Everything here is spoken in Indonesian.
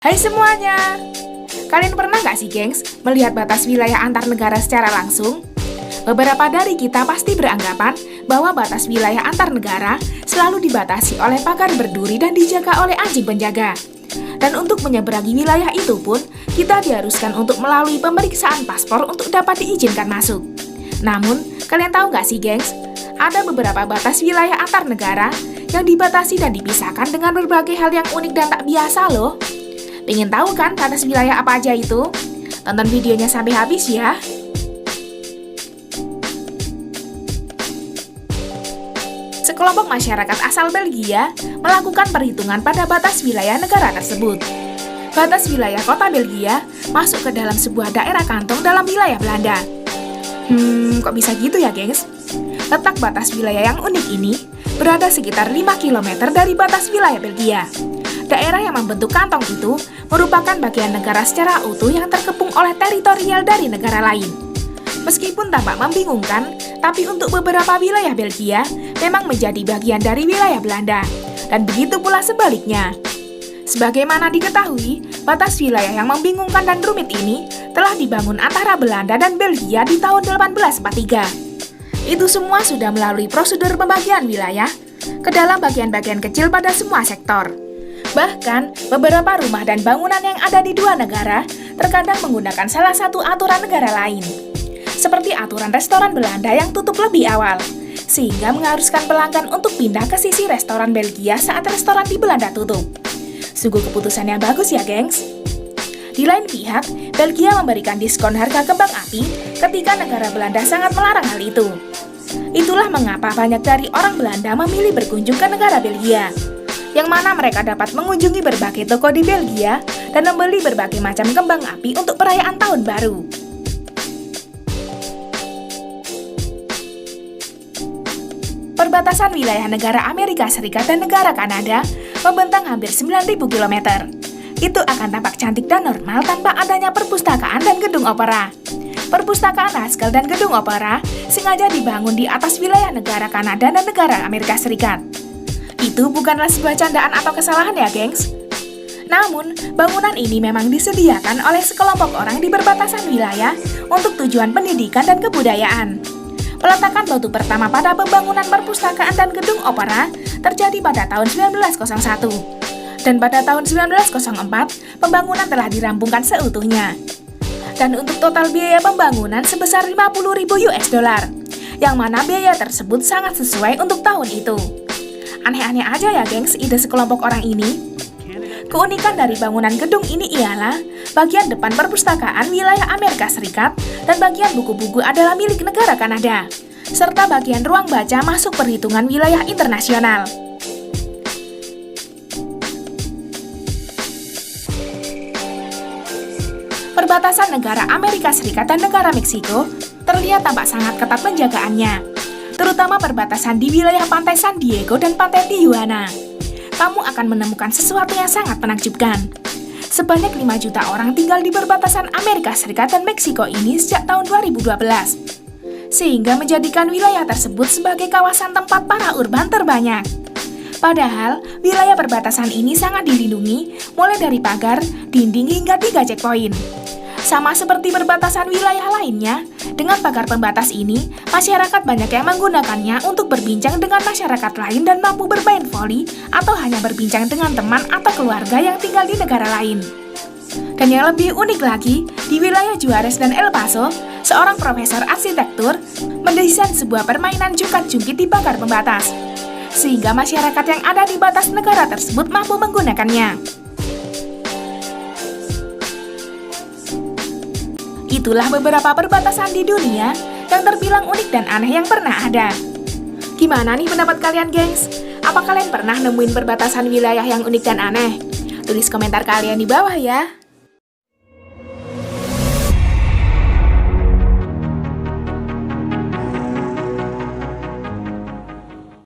Hai semuanya! Kalian pernah nggak sih, gengs, melihat batas wilayah antar negara secara langsung? Beberapa dari kita pasti beranggapan bahwa batas wilayah antar negara selalu dibatasi oleh pagar berduri dan dijaga oleh anjing penjaga. Dan untuk menyeberangi wilayah itu pun, kita diharuskan untuk melalui pemeriksaan paspor untuk dapat diizinkan masuk. Namun, kalian tahu nggak sih, gengs? Ada beberapa batas wilayah antar negara yang dibatasi dan dipisahkan dengan berbagai hal yang unik dan tak biasa loh. Pengen tahu kan batas wilayah apa aja itu? Tonton videonya sampai habis ya. Sekelompok masyarakat asal Belgia melakukan perhitungan pada batas wilayah negara tersebut. Batas wilayah kota Belgia masuk ke dalam sebuah daerah kantong dalam wilayah Belanda. Kok bisa gitu ya, gengs? Letak batas wilayah yang unik ini berada sekitar 5 km dari batas wilayah Belgia. Daerah yang membentuk kantong itu merupakan bagian negara secara utuh yang terkepung oleh teritorial dari negara lain. Meskipun tampak membingungkan, tapi untuk beberapa wilayah Belgia memang menjadi bagian dari wilayah Belanda, dan begitu pula sebaliknya. Sebagaimana diketahui, batas wilayah yang membingungkan dan rumit ini telah dibangun antara Belanda dan Belgia di tahun 1843. Itu semua sudah melalui prosedur pembagian wilayah ke dalam bagian-bagian kecil pada semua sektor. Bahkan, beberapa rumah dan bangunan yang ada di dua negara terkadang menggunakan salah satu aturan negara lain. Seperti aturan restoran Belanda yang tutup lebih awal, sehingga mengharuskan pelanggan untuk pindah ke sisi restoran Belgia saat restoran di Belanda tutup. Sungguh keputusan yang bagus ya, gengs. Di lain pihak, Belgia memberikan diskon harga kembang api ketika negara Belanda sangat melarang hal itu. Itulah mengapa banyak dari orang Belanda memilih berkunjung ke negara Belgia, yang mana mereka dapat mengunjungi berbagai toko di Belgia dan membeli berbagai macam kembang api untuk perayaan tahun baru. Perbatasan wilayah negara Amerika Serikat dan negara Kanada membentang hampir 9.000 km. Itu akan tampak cantik dan normal tanpa adanya perpustakaan dan gedung opera. Perpustakaan Haskell dan gedung opera sengaja dibangun di atas wilayah negara Kanada dan negara Amerika Serikat. Itu bukanlah sebuah candaan atau kesalahan ya, gengs. Namun, bangunan ini memang disediakan oleh sekelompok orang di perbatasan wilayah untuk tujuan pendidikan dan kebudayaan. Peletakan batu pertama pada pembangunan perpustakaan dan gedung opera terjadi pada tahun 1901. Dan pada tahun 1904, pembangunan telah dirampungkan seutuhnya. Dan untuk total biaya pembangunan sebesar 50.000 US dollar, yang mana biaya tersebut sangat sesuai untuk tahun itu. Aneh-aneh aja ya, gengs, ide sekelompok orang ini. Keunikan dari bangunan gedung ini ialah bagian depan perpustakaan wilayah Amerika Serikat dan bagian buku-buku adalah milik negara Kanada, serta bagian ruang baca masuk perhitungan wilayah internasional. Perbatasan negara Amerika Serikat dan negara Meksiko terlihat tampak sangat ketat penjagaannya, terutama perbatasan di wilayah pantai San Diego dan pantai Tijuana. Kamu akan menemukan sesuatu yang sangat menakjubkan. Sebanyak 5 juta orang tinggal di perbatasan Amerika Serikat dan Meksiko ini sejak tahun 2012, sehingga menjadikan wilayah tersebut sebagai kawasan tempat para urban terbanyak. Padahal, wilayah perbatasan ini sangat dilindungi mulai dari pagar, dinding hingga 3 checkpoint. Sama seperti perbatasan wilayah lainnya, dengan pagar pembatas ini, masyarakat banyak yang menggunakannya untuk berbincang dengan masyarakat lain dan mampu bermain voli atau hanya berbincang dengan teman atau keluarga yang tinggal di negara lain. Dan yang lebih unik lagi, di wilayah Juarez dan El Paso, seorang profesor arsitektur mendesain sebuah permainan jungkat-jungkit di pagar pembatas, sehingga masyarakat yang ada di batas negara tersebut mampu menggunakannya. Itulah beberapa perbatasan di dunia yang terbilang unik dan aneh yang pernah ada. Gimana nih pendapat kalian, gengs? Apa kalian pernah nemuin perbatasan wilayah yang unik dan aneh? Tulis komentar kalian di bawah ya.